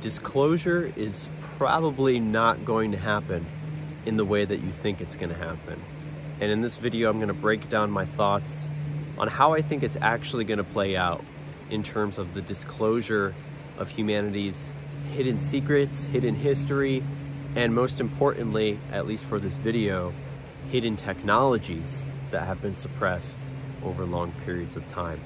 disclosure is probably not going to happen in the way that you think it's going to happen. And in this video, I'm going to break down my thoughts on how I think it's actually going to play out in terms of the disclosure of humanity's hidden secrets, hidden history, and most importantly, at least for this video, hidden technologies that have been suppressed over long periods of time.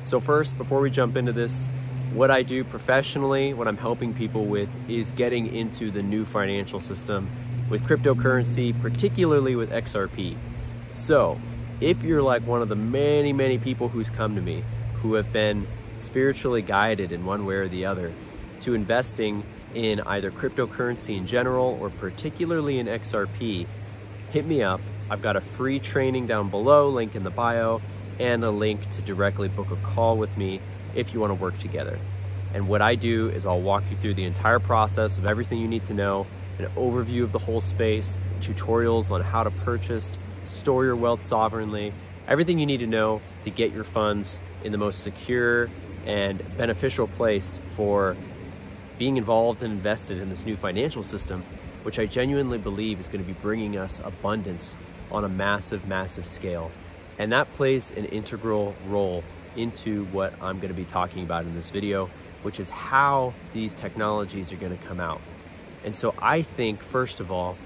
So first, before we jump into this, what I do professionally, what I'm helping people with, is getting into the new financial system with cryptocurrency, particularly with XRP. So if you're like one of the many people who's come to me who have been spiritually guided in one way or the other to investing in either cryptocurrency in general or particularly in XRP, hit me up. I've got a free training down below, link in the bio, and a link to directly book a call with me if you want to work together. And what I do is I'll walk you through the entire process of everything you need to know, an overview of the whole space, tutorials on how to purchase, store your wealth sovereignly, everything you need to know to get your funds in the most secure and beneficial place for being involved and invested in this new financial system, which I genuinely believe is going to be bringing us abundance on a massive scale. And that plays an integral role into what I'm going to be talking about in this video, which is how these technologies are going to come out. And so I think, first of all,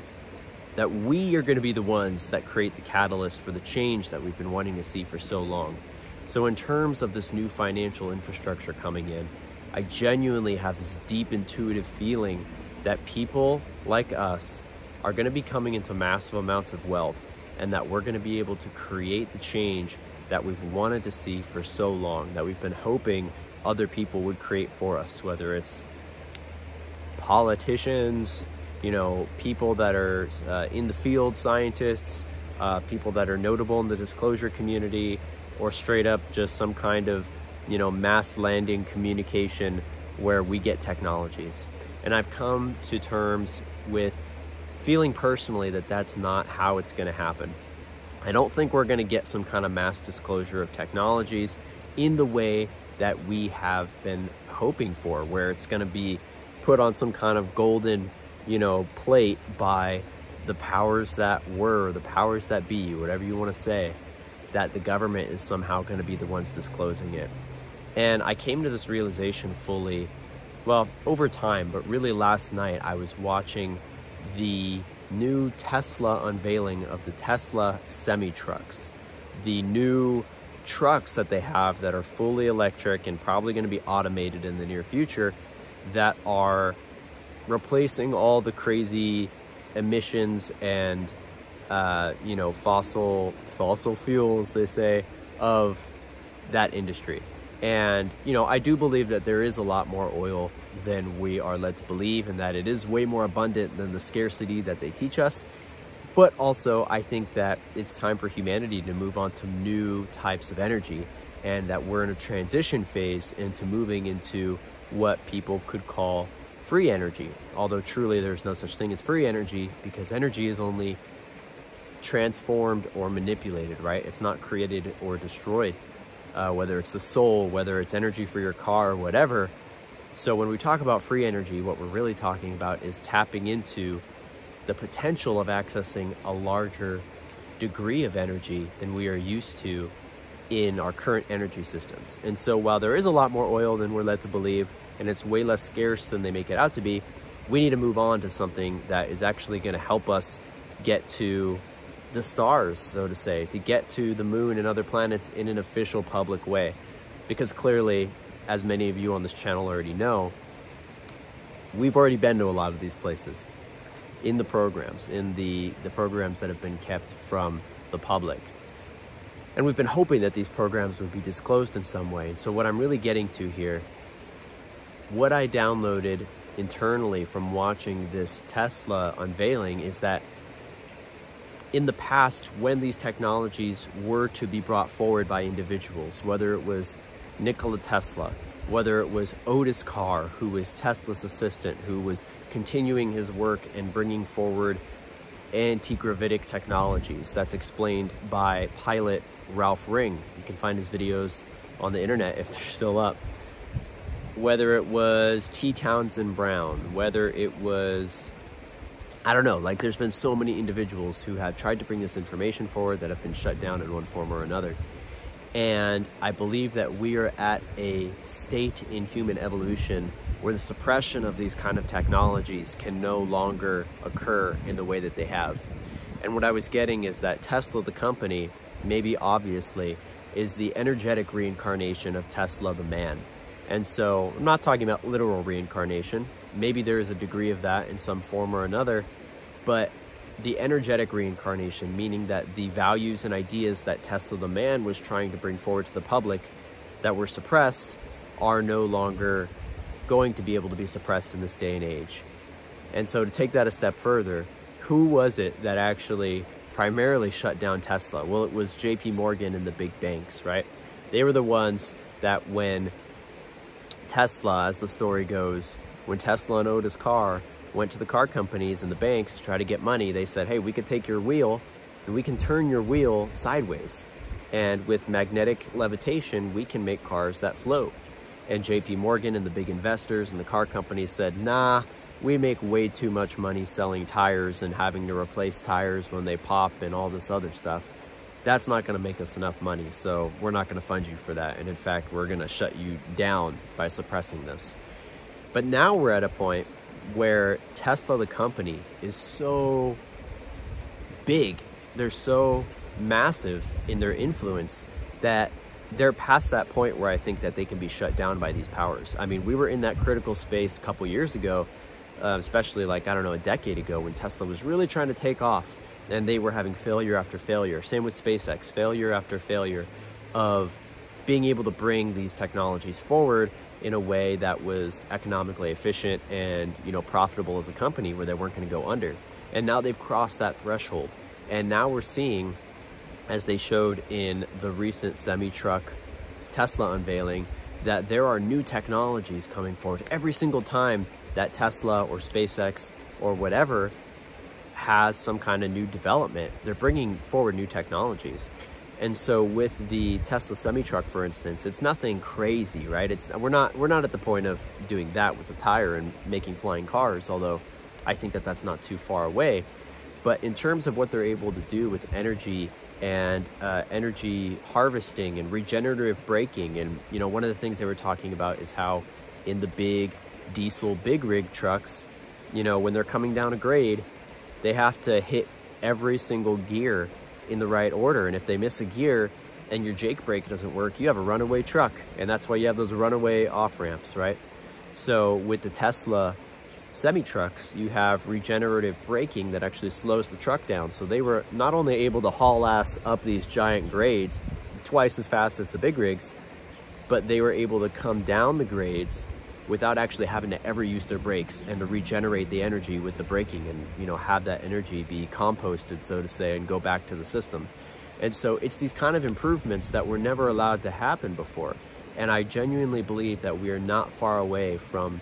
that we are going to be the ones that create the catalyst for the change that we've been wanting to see for so long. So in terms of this new financial infrastructure coming in, I genuinely have this deep intuitive feeling that people like us are going to be coming into massive amounts of wealth, and that we're going to be able to create the change that we've wanted to see for so long, that we've been hoping other people would create for us, whether it's politicians, you know, people that are in the field, scientists, people that are notable in the disclosure community, or straight up just some kind of, you know, mass landing communication where we get technologies. And I've come to terms with feeling personally that that's not how it's going to happen. I don't think we're going to get some kind of mass disclosure of technologies in the way that we have been hoping for, where it's going to be put on some kind of golden, you know, plate by the powers that were, the powers that be, whatever you want to say, that the government is somehow going to be the ones disclosing it. And I came to this realization fully, well, over time, but really last night I was watching the new Tesla unveiling of the Tesla semi-trucks, the new trucks that they have that are fully electric and probably going to be automated in the near future, that are replacing all the crazy emissions and you know, fossil fuels, they say, of that industry. And you know, I do believe that there is a lot more oil than we are led to believe, and that it is way more abundant than the scarcity that they teach us. But also, I think that it's time for humanity to move on to new types of energy, and that we're in a transition phase into moving into what people could call free energy. Although truly there's no such thing as free energy, because energy is only transformed or manipulated, right? It's not created or destroyed, whether it's the soul, whether it's energy for your car or whatever. So when we talk about free energy, what we're really talking about is tapping into the potential of accessing a larger degree of energy than we are used to in our current energy systems. And so while there is a lot more oil than we're led to believe, and it's way less scarce than they make it out to be, we need to move on to something that is actually going to help us get to the stars, so to say, to get to the moon and other planets in an official public way. Because clearly, as many of you on this channel already know, we've already been to a lot of these places in the programs, in the programs that have been kept from the public. And we've been hoping that these programs would be disclosed in some way. And so what I'm really getting to here, what I downloaded internally from watching this Tesla unveiling, is that in the past, when these technologies were to be brought forward by individuals, whether it was Nikola Tesla, whether it was Otis Carr, who was Tesla's assistant, who was continuing his work and bringing forward anti-gravitic technologies, that's explained by pilot Ralph Ring. You can find his videos on the internet if they're still up. whether it was T. Townsend Brown, whether it was, I don't know, like there's been so many individuals who have tried to bring this information forward that have been shut down in one form or another. And I believe that we are at a state in human evolution where the suppression of these kind of technologies can no longer occur in the way that they have. And what I was getting is that Tesla, the company, maybe obviously, is the energetic reincarnation of Tesla, the man. And so I'm not talking about literal reincarnation. Maybe there is a degree of that in some form or another, but the energetic reincarnation, meaning that the values and ideas that Tesla, the man, was trying to bring forward to the public that were suppressed are no longer going to be able to be suppressed in this day and age. And so to take that a step further, who was it that actually primarily shut down Tesla? Well, it was JP Morgan and the big banks, right? They were the ones that when Tesla, as the story goes, when Tesla and Otis Carr went to the car companies and the banks to try to get money, they said, hey, we could take your wheel and we can turn your wheel sideways. And with magnetic levitation, we can make cars that float. And JP Morgan and the big investors and the car companies said, nah, we make way too much money selling tires and having to replace tires when they pop and all this other stuff. That's not going to make us enough money, so we're not going to fund you for that. And in fact, we're going to shut you down by suppressing this. But now we're at a point where Tesla, the company, is so big, they're so massive in their influence that they're past that point where I think that they can be shut down by these powers. I mean, we were in that critical space a couple years ago, especially like, I don't know, a decade ago when Tesla was really trying to take off and they were having failure after failure. Same with SpaceX, failure after failure of being able to bring these technologies forward in a way that was economically efficient and, you know, profitable as a company where they weren't going to go under. And now they've crossed that threshold. And now we're seeing, as they showed in the recent semi-truck Tesla unveiling, that there are new technologies coming forward. Every single time that Tesla or SpaceX or whatever has some kind of new development, they're bringing forward new technologies. And so with the Tesla semi-truck, for instance, it's nothing crazy, right? We're not at the point of doing that with the tire and making flying cars, although I think that that's not too far away. But in terms of what they're able to do with energy and energy harvesting and regenerative braking, and you know, one of the things they were talking about is how in the big diesel big rig trucks, you know, when they're coming down a grade, they have to hit every single gear in the right order, and if they miss a gear and your Jake brake doesn't work, you have a runaway truck, and that's why you have those runaway off ramps, right? So with the Tesla semi-trucks, you have regenerative braking that actually slows the truck down. So they were not only able to haul ass up these giant grades twice as fast as the big rigs, but they were able to come down the grades without actually having to ever use their brakes and to regenerate the energy with the braking and, you know, have that energy be composted, so to say, and go back to the system. And so it's these kind of improvements that were never allowed to happen before. And I genuinely believe that we are not far away from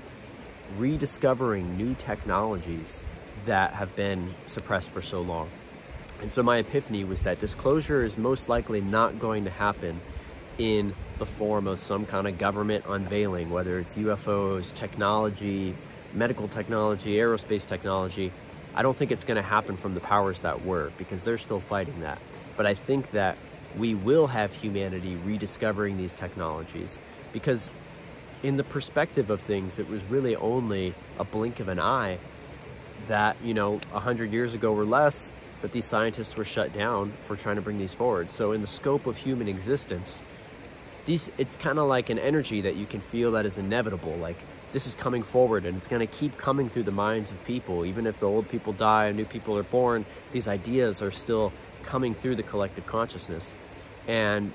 rediscovering new technologies that have been suppressed for so long. And so my epiphany was that disclosure is most likely not going to happen in the form of some kind of government unveiling, whether it's UFOs, technology, medical technology, aerospace technology. I don't think it's going to happen from the powers that were, because they're still fighting that. But I think that we will have humanity rediscovering these technologies, because in the perspective of things, it was really only a blink of an eye that, you know, 100 years ago or less, that these scientists were shut down for trying to bring these forward. So in the scope of human existence, it's kind of like an energy that you can feel that is inevitable. Like, this is coming forward and it's going to keep coming through the minds of people. Even if the old people die and new people are born, these ideas are still coming through the collective consciousness. And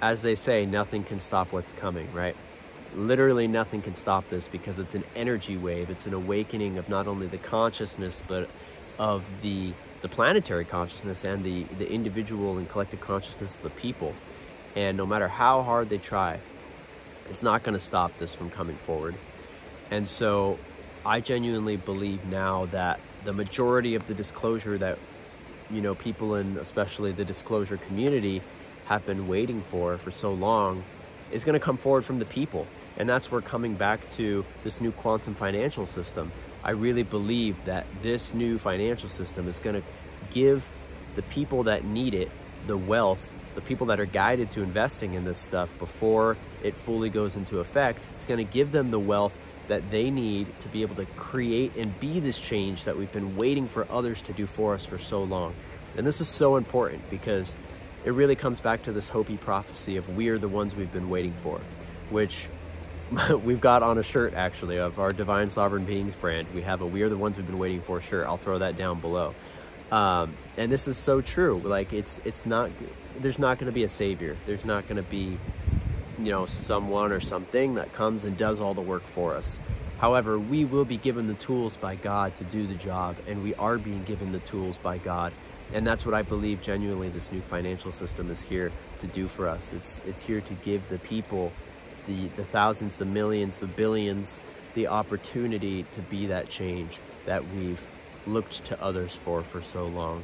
as they say, nothing can stop what's coming, right? Literally nothing can stop this, because it's an energy wave. It's an awakening of not only the consciousness, but of the planetary consciousness and the individual and collective consciousness of the people. And no matter how hard they try, it's not going to stop this from coming forward. And so I genuinely believe now that the majority of the disclosure that, you know, people in especially the disclosure community have been waiting for so long is going to come forward from the people. And that's where, coming back to this new quantum financial system, I really believe that this new financial system is going to give the people that need it the wealth, the people that are guided to investing in this stuff before it fully goes into effect. It's going to give them the wealth that they need to be able to create and be this change that we've been waiting for others to do for us for so long. And this is so important because it really comes back to this Hopi prophecy of we are the ones we've been waiting for, which we've got on a shirt actually of our Divine Sovereign Beings brand. We have a "We are the ones we've been waiting for" shirt. I'll throw that down below. And this is so true. Like it's not, there's not going to be a savior. There's not going to be, you know, someone or something that comes and does all the work for us. However, we will be given the tools by God to do the job, and we are being given the tools by God. And that's what I believe genuinely this new financial system is here to do for us. It's here to give the people, the thousands, the millions, the billions, the opportunity to be that change that we've looked to others for so long.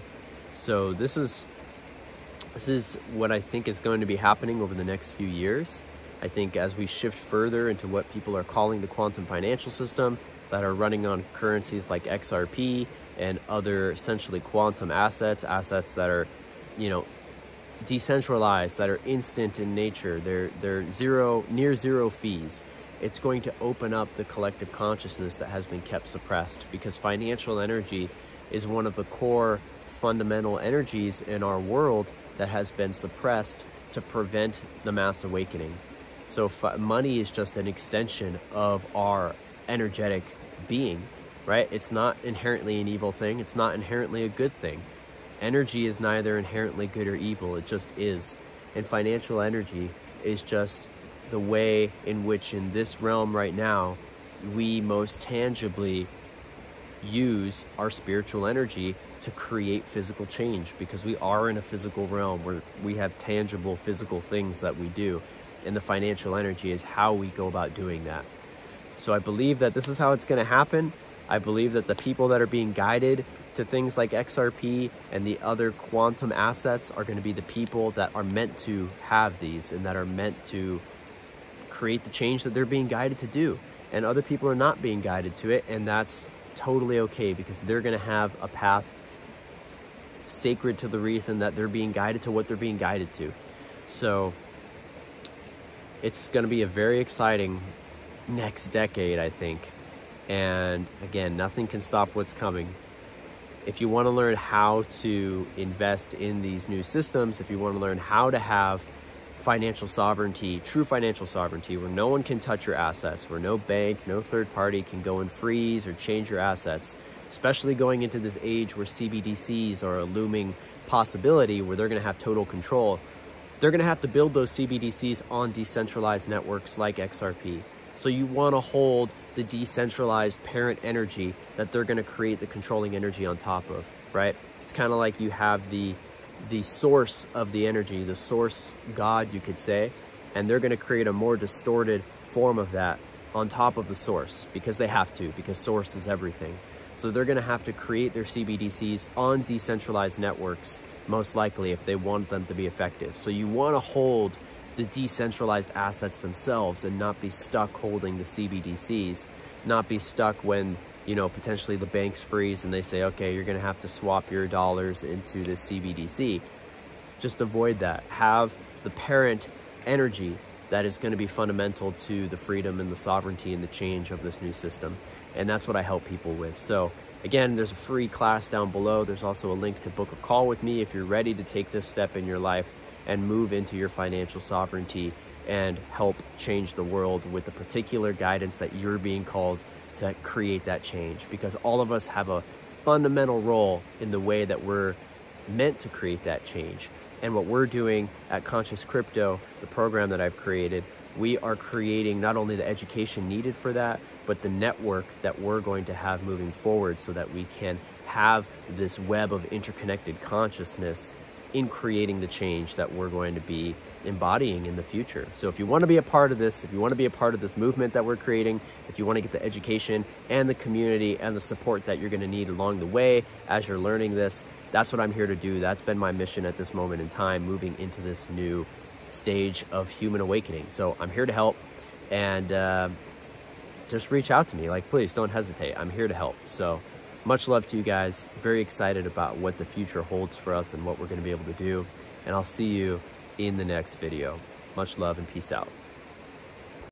So this is what I think is going to be happening over the next few years. I think as we shift further into what people are calling the quantum financial system, that are running on currencies like XRP and other essentially quantum assets that are, you know, decentralized, that are instant in nature, they're near zero fees. It's going to open up the collective consciousness that has been kept suppressed, because financial energy is one of the core fundamental energies in our world that has been suppressed to prevent the mass awakening. So money is just an extension of our energetic being, right? It's not inherently an evil thing. It's not inherently a good thing. Energy is neither inherently good or evil. It just is. And financial energy is just the way in which, in this realm right now, we most tangibly use our spiritual energy to create physical change, because we are in a physical realm where we have tangible physical things that we do, and the financial energy is how we go about doing that. So I believe that this is how it's going to happen. I believe that the people that are being guided to things like XRP and the other quantum assets are going to be the people that are meant to have these and that are meant to create the change that they're being guided to do. And other people are not being guided to it, and that's totally okay, because they're going to have a path sacred to the reason that they're being guided to what they're being guided to. So it's going to be a very exciting next decade, I think. And again, nothing can stop what's coming. If you want to learn how to invest in these new systems, if you want to learn how to have financial sovereignty, true financial sovereignty, where no one can touch your assets, where no bank, no third party can go and freeze or change your assets, especially going into this age where CBDCs are a looming possibility, where they're going to have total control, they're going to have to build those CBDCs on decentralized networks like XRP. So you want to hold the decentralized parent energy that they're going to create the controlling energy on top of, right? It's kind of like you have the source of the energy, the source God, you could say, and they're going to create a more distorted form of that on top of the source, because they have to, because source is everything. So they're going to have to create their CBDCs on decentralized networks, most likely, if they want them to be effective. So you want to hold the decentralized assets themselves and not be stuck holding the CBDCs, not be stuck when, you know, potentially the banks freeze and they say, okay, you're going to have to swap your dollars into this CBDC. Just avoid that. Have the parent energy that is going to be fundamental to the freedom and the sovereignty and the change of this new system. And that's what I help people with. So again, there's a free class down below. There's also a link to book a call with me if you're ready to take this step in your life and move into your financial sovereignty and help change the world with the particular guidance that you're being called to create that change. Because all of us have a fundamental role in the way that we're meant to create that change. And what we're doing at Conscious Crypto, the program that I've created, we are creating not only the education needed for that, but the network that we're going to have moving forward, so that we can have this web of interconnected consciousness in creating the change that we're going to be embodying in the future. So if you want to be a part of this, if you want to be a part of this movement that we're creating, if you want to get the education and the community and the support that you're going to need along the way as you're learning this, that's what I'm here to do. That's been my mission at this moment in time, moving into this new stage of human awakening. So I'm here to help. and just reach out to me. Like, please don't hesitate. I'm here to help. So much love to you guys. Very excited about what the future holds for us and what we're going to be able to do. And I'll see you in the next video. Much love and peace out.